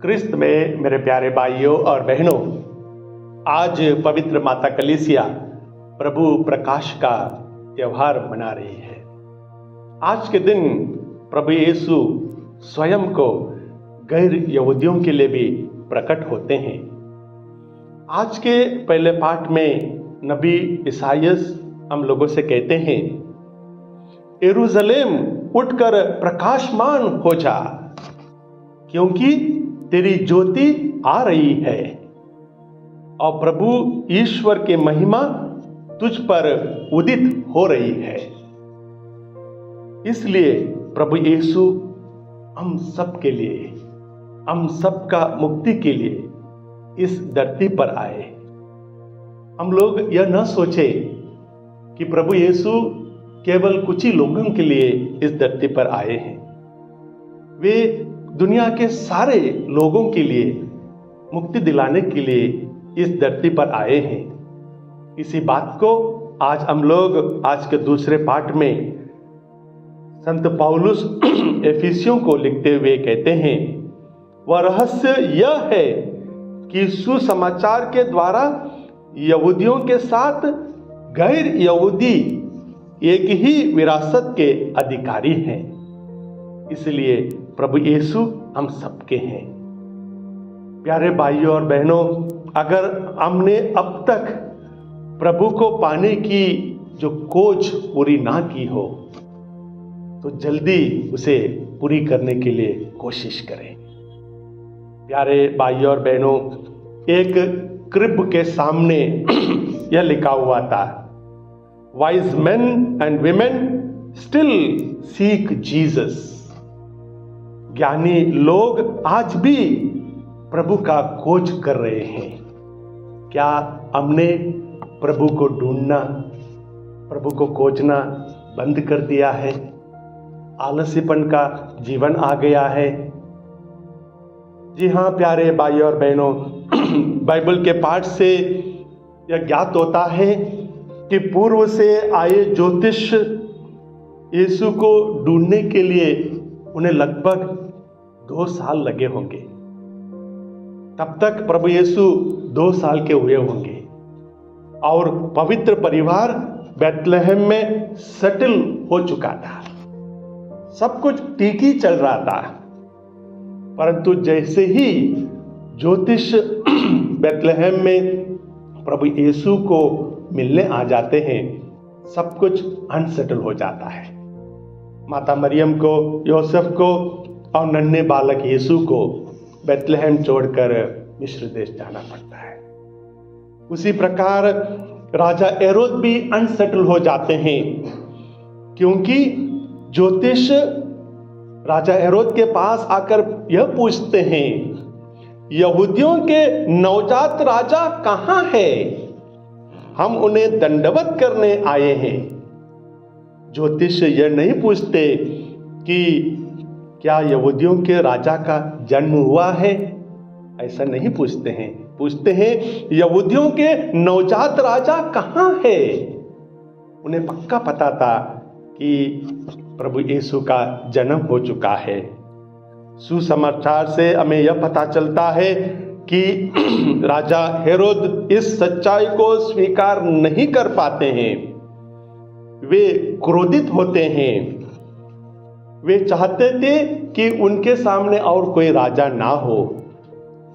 क्रिस्त में मेरे प्यारे भाइयों और बहनों, आज पवित्र माता कलीसिया प्रभु प्रकाश का त्योहार मना रही है। आज के दिन प्रभु यीशु स्वयं को गैर यहूदियों के लिए भी प्रकट होते हैं। आज के पहले पाठ में नबी ईसाइयास हम लोगों से कहते हैं, यरूशलेम उठकर प्रकाशमान हो जा, क्योंकि तेरी ज्योति आ रही है और प्रभु ईश्वर की महिमा तुझ पर उदित हो रही है। इसलिए प्रभु यीशु हम सब के लिए, हम सब का मुक्ति के लिए इस धरती पर आए। हम लोग यह न सोचे कि प्रभु यीशु केवल कुछ ही लोगों के लिए इस धरती पर आए हैं। वे दुनिया के सारे लोगों के लिए मुक्ति दिलाने के लिए इस धरती पर आए हैं। इसी बात को आज हम लोग आज के दूसरे पाठ में संत पौलुस एफिसियों को लिखते हुए कहते हैं, वह रहस्य यह है कि सुसमाचार के द्वारा यहूदियों के साथ गैर यहूदी एक ही विरासत के अधिकारी हैं। इसलिए प्रभु यीशु हम सबके हैं। प्यारे भाइयों और बहनों, अगर हमने अब तक प्रभु को पाने की जो खोज पूरी ना की हो तो जल्दी उसे पूरी करने के लिए कोशिश करें। प्यारे भाइयों और बहनों, एक क्रिब के सामने यह लिखा हुआ था, wise main and women still seek Jesus. ज्ञानी लोग आज भी प्रभु का खोज कर रहे हैं। क्या हमने प्रभु को ढूंढना, प्रभु को खोजना बंद कर दिया है? आलसीपन का जीवन आ गया है। जी हाँ प्यारे भाइयों और बहनों, बाइबल के पाठ से यह ज्ञात होता है कि पूर्व से आए ज्योतिष यीशु को ढूंढने के लिए उन्हें लगभग 2 साल लगे होंगे। तब तक प्रभु यीशु 2 साल के हुए होंगे और पवित्र परिवार बैतलहम में सेटल हो चुका था। सब कुछ ठीक ही चल रहा था, परंतु जैसे ही ज्योतिष बैतलहम में प्रभु यीशु को मिलने आ जाते हैं, सब कुछ अनसेटल हो जाता है। माता मरियम को, योसेफ को और नन्हे बालक यीशु को बैतलहम छोड़कर मिस्र देश जाना पड़ता है। उसी प्रकार राजा हेरोद भी अनसेटल हो जाते हैं, क्योंकि ज्योतिष राजा हेरोद के पास आकर यह पूछते हैं, यहूदियों के नवजात राजा कहाँ है? हम उन्हें दंडवत करने आए हैं। ज्योतिष यह नहीं पूछते कि क्या यहूदियों के राजा का जन्म हुआ है, ऐसा नहीं पूछते हैं। पूछते हैं यहूदियों के नवजात राजा कहाँ है? उन्हें पक्का पता था कि प्रभु यीशु का जन्म हो चुका है। सुसमाचार से हमें यह पता चलता है कि राजा हेरोद इस सच्चाई को स्वीकार नहीं कर पाते हैं। वे क्रोधित होते हैं। वे चाहते थे कि उनके सामने और कोई राजा ना हो,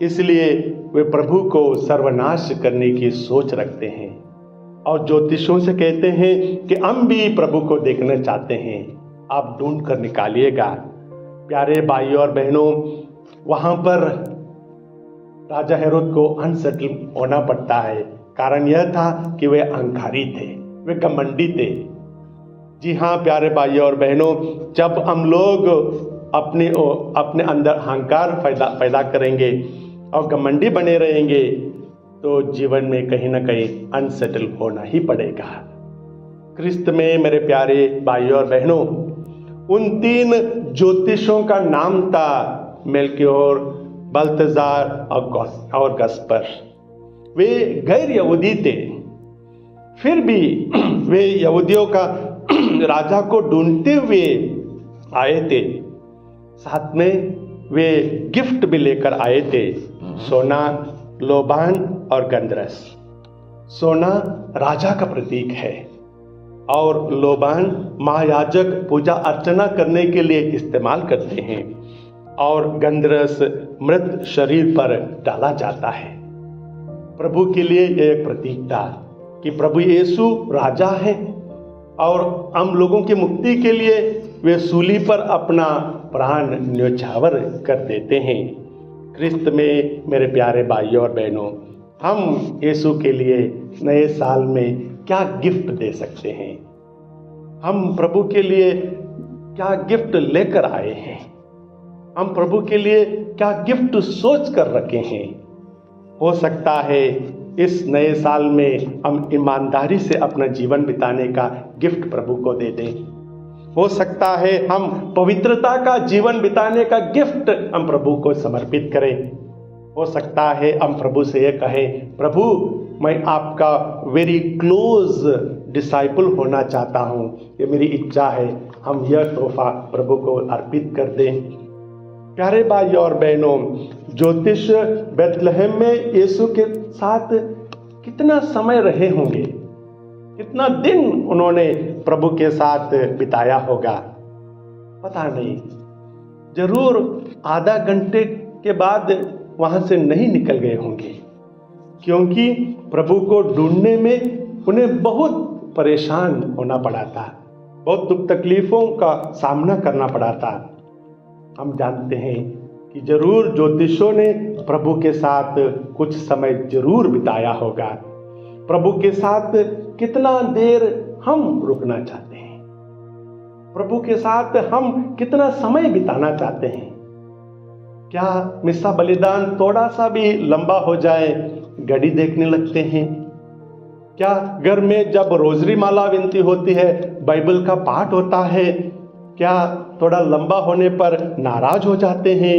इसलिए वे प्रभु को सर्वनाश करने की सोच रखते हैं और ज्योतिषों से कहते हैं कि हम भी प्रभु को देखना चाहते हैं, आप ढूंढ कर निकालिएगा। प्यारे भाइयों और बहनों, वहां पर राजा हेरोद को अनसेटल होना पड़ता है। कारण यह था कि वे अहंकारी थे, वे घमंडी थे। जी हाँ प्यारे भाइयों और बहनों, जब हम लोग अपने अंदर अहंकार पैदा करेंगे और घमंडी बने रहेंगे तो जीवन में कहीं ना कहीं अनसेटल होना ही पड़ेगा। क्रिस्त में मेरे प्यारे भाइयों और बहनों, उन 3 ज्योतिषों का नाम था मेल्कियोर, बल्तजार और गस्पर। वे गैर यहूदी थे, फिर भी वे यहूदियों का राजा को ढूंढते हुए आए थे। साथ में वे गिफ्ट भी लेकर आए थे, सोना, लोबान और गंधरस। सोना राजा का प्रतीक है और लोबान महायाजक पूजा अर्चना करने के लिए इस्तेमाल करते हैं और गंधरस मृत शरीर पर डाला जाता है। प्रभु के लिए यह एक प्रतीक था कि प्रभु यीशु राजा है और हम लोगों की मुक्ति के लिए वे सूली पर अपना प्राण न्योछावर कर देते हैं। क्रिस्त में मेरे प्यारे भाइयों और बहनों, हम यीशु के लिए नए साल में क्या गिफ्ट दे सकते हैं? हम प्रभु के लिए क्या गिफ्ट लेकर आए हैं? हम प्रभु के लिए क्या गिफ्ट सोच कर रखे हैं? हो सकता है इस नए साल में हम ईमानदारी से अपना जीवन बिताने का गिफ्ट प्रभु को दे दें। हो सकता है हम पवित्रता का जीवन बिताने का गिफ्ट हम प्रभु को समर्पित करें। हो सकता है हम प्रभु से ये कहें, प्रभु मैं आपका वेरी क्लोज डिसाइपल होना चाहता हूँ, ये मेरी इच्छा है। हम यह तोहफा प्रभु को अर्पित कर दें। प्यारे भाई और बहनों, ज्योतिष बेथलेहम में यीशु के साथ कितना समय रहे होंगे, कितना दिन उन्होंने प्रभु के साथ बिताया होगा, पता नहीं। जरूर आधा घंटे के बाद वहां से नहीं निकल गए होंगे, क्योंकि प्रभु को ढूंढने में उन्हें बहुत परेशान होना पड़ा था, बहुत दुख तकलीफों का सामना करना पड़ा था। हम जानते हैं कि जरूर ज्योतिषों ने प्रभु के साथ कुछ समय जरूर बिताया होगा। प्रभु के साथ कितना देर हम रुकना चाहते हैं? प्रभु के साथ हम कितना समय बिताना चाहते हैं? क्या मिस्सा बलिदान थोड़ा सा भी लंबा हो जाए घड़ी देखने लगते हैं? क्या घर में जब रोजरी माला विनती होती है, बाइबल का पाठ होता है, क्या थोड़ा लंबा होने पर नाराज हो जाते हैं?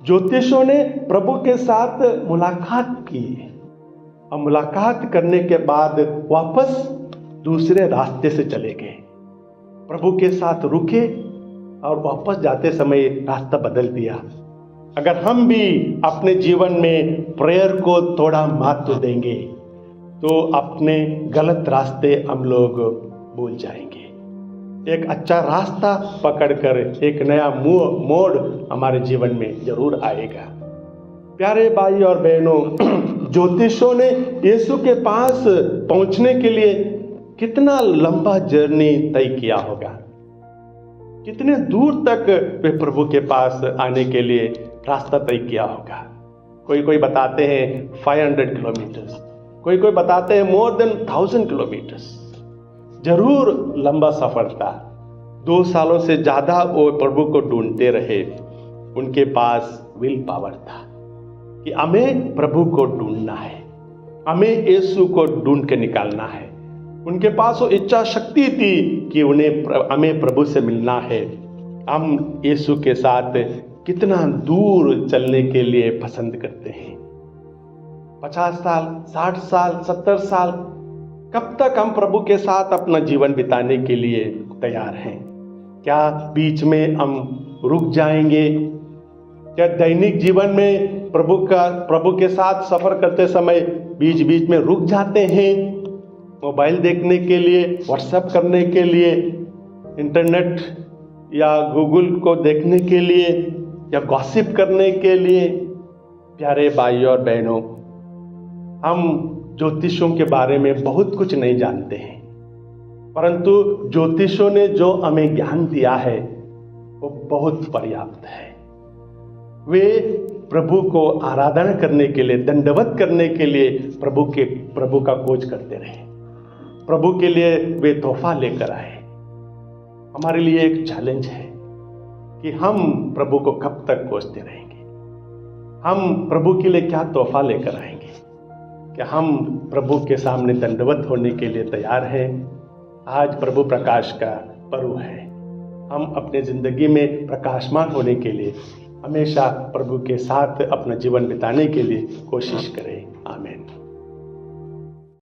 ज्योतिषों ने प्रभु के साथ मुलाकात की और मुलाकात करने के बाद वापस दूसरे रास्ते से चले गए। प्रभु के साथ रुके और वापस जाते समय रास्ता बदल दिया। अगर हम भी अपने जीवन में प्रेयर को थोड़ा महत्व देंगे तो अपने गलत रास्ते हम लोग भूल जाएंगे। एक अच्छा रास्ता पकड़कर एक नया मोड़ हमारे जीवन में जरूर आएगा। प्यारे भाई और बहनों, ज्योतिषों ने यीशु के पास पहुंचने के लिए कितना लंबा जर्नी तय किया होगा, कितने दूर तक वे प्रभु के पास आने के लिए रास्ता तय किया होगा। कोई बताते हैं 500 किलोमीटर्स, कोई बताते हैं मोर देन 1000 किलोमीटर्स। जरूर लंबा सफर था। 2 सालों से ज्यादा वो प्रभु को ढूंढते रहे। उनके पास विल पावर था कि हमें प्रभु को ढूंढना है, हमें यीशु को ढूंढ के निकालना है। उनके पास वो इच्छा शक्ति थी कि हमें प्रभु से मिलना है। हम यीशु के साथ कितना दूर चलने के लिए पसंद करते हैं? 50 साल, 60 साल, 70 साल, कब तक हम प्रभु के साथ अपना जीवन बिताने के लिए तैयार हैं? क्या बीच में हम रुक जाएंगे? क्या दैनिक जीवन में प्रभु के साथ सफर करते समय बीच बीच में रुक जाते हैं? मोबाइल देखने के लिए, व्हाट्सएप करने के लिए, इंटरनेट या गूगल को देखने के लिए या गॉसिप करने के लिए? प्यारे भाइयों और बहनों, हम ज्योतिषों के बारे में बहुत कुछ नहीं जानते हैं, परंतु ज्योतिषों ने जो हमें ज्ञान दिया है वो बहुत पर्याप्त है। वे प्रभु को आराधना करने के लिए, दंडवत करने के लिए प्रभु का खोज करते रहे। प्रभु के लिए वे तोहफा लेकर आए। हमारे लिए एक चैलेंज है कि हम प्रभु को कब तक खोजते रहेंगे? हम प्रभु के लिए क्या तोहफा लेकर आएंगे? क्या हम प्रभु के सामने दंडवत होने के लिए तैयार हैं? आज प्रभु प्रकाश का पर्व है। हम अपने जिंदगी में प्रकाशमान होने के लिए हमेशा प्रभु के साथ अपना जीवन बिताने के लिए कोशिश करें। आमीन।